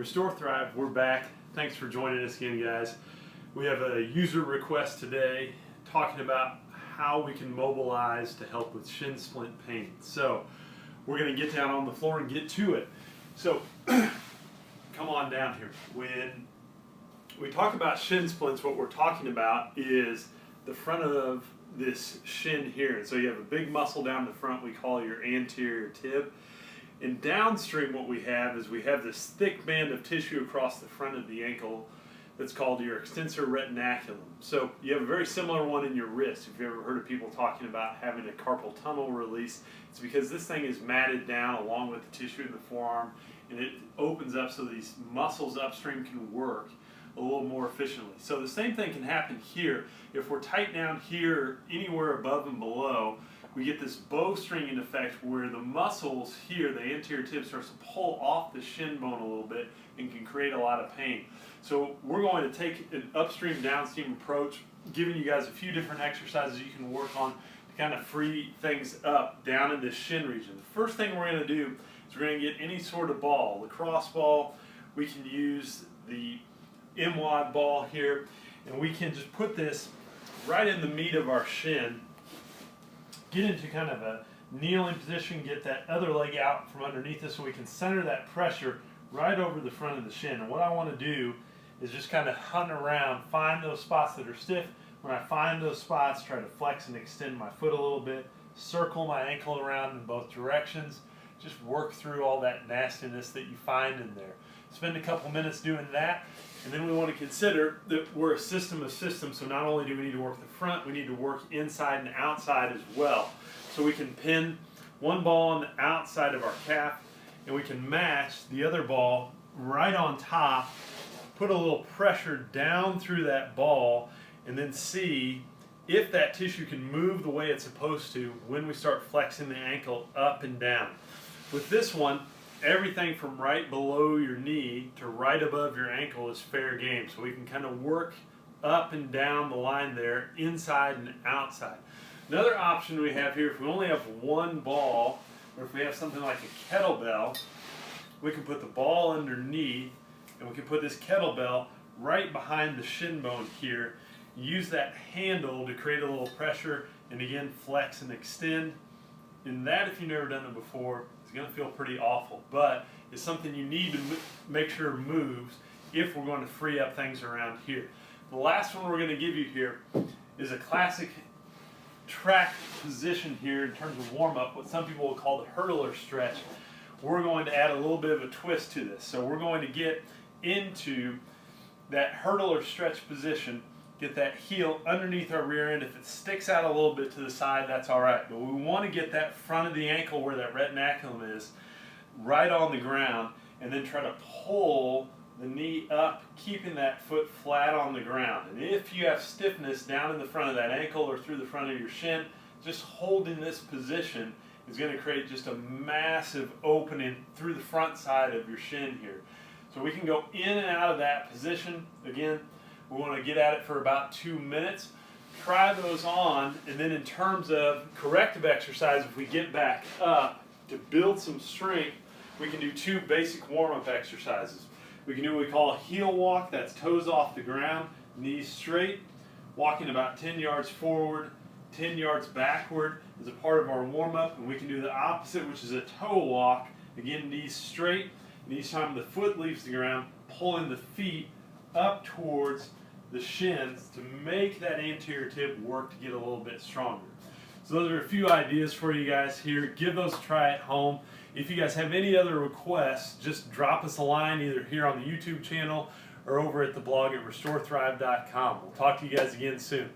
Restore Thrive, we're back. Thanks for joining us again, guys. We have a user request today talking about how we can mobilize to help with shin splint pain. So we're going to get down on the floor and get to it. So come on down here. When we talk about shin splints, what we're talking about is the front of this shin here. And so you have a big muscle down the front we call your anterior tib. And downstream what we have is we have this thick band of tissue across the front of the ankle that's called your extensor retinaculum. So you have a very similar one in your wrist. If you've ever heard of people talking about having a carpal tunnel release, it's because this thing is matted down along with the tissue in the forearm, and it opens up so these muscles upstream can work a little more efficiently. So the same thing can happen here. If we're tight down here anywhere above and below, we get this bowstringing effect where the muscles here, the anterior tib, starts to pull off the shin bone a little bit and can create a lot of pain. So we're going to take an upstream downstream approach, giving you guys a few different exercises you can work on to kind of free things up down in this shin region. The first thing we're going to do is we're going to get any sort of ball, lacrosse ball. We can use the M-wad ball here, and we can just put this right in the meat of our shin. Get into kind of a kneeling position, get that other leg out from underneath us so we can center that pressure right over the front of the shin. And what I want to do is just kind of hunt around, find those spots that are stiff. When I find those spots, try to flex and extend my foot a little bit, circle my ankle around in both directions, just work through all that nastiness that you find in there. Spend a couple minutes doing that, and then we want to consider that we're a system of systems, so not only do we need to work the front, we need to work inside and outside as well. So we can pin one ball on the outside of our calf, and we can match the other ball right on top, put a little pressure down through that ball, and then see if that tissue can move the way it's supposed to when we start flexing the ankle up and down. With this one, everything from right below your knee to right above your ankle is fair game. So we can kind of work up and down the line there, inside and outside. Another option we have here, if we only have one ball, or if we have something like a kettlebell, we can put the ball underneath, and we can put this kettlebell right behind the shin bone here. Use that handle to create a little pressure, and again, flex and extend. And that, if you've never done it before, is going to feel pretty awful, but it's something you need to make sure moves if we're going to free up things around here. The last one we're going to give you here is a classic track position here in terms of warm-up, what some people will call the hurdler stretch. We're going to add a little bit of a twist to this. So we're going to get into that hurdler stretch position, get that heel underneath our rear end. If it sticks out a little bit to the side, that's all right. But we want to get that front of the ankle where that retinaculum is right on the ground, and then try to pull the knee up, keeping that foot flat on the ground. And if you have stiffness down in the front of that ankle or through the front of your shin, just holding this position is going to create just a massive opening through the front side of your shin here. So we can go in and out of that position. Again, we want to get at it for about 2 minutes. Try those on, and then in terms of corrective exercise, if we get back up to build some strength, we can do 2 basic warm-up exercises. We can do what we call a heel walk, that's toes off the ground, knees straight, walking about 10 yards forward, 10 yards backward as a part of our warm-up. And we can do the opposite, which is a toe walk, again, knees straight, and each time the foot leaves the ground, pulling the feet up towards the shins to make that anterior tib work to get a little bit stronger. So those are a few ideas for you guys here. Give those a try at home. If you guys have any other requests, just drop us a line either here on the YouTube channel or over at the blog at restorethrive.com. We'll talk to you guys again soon.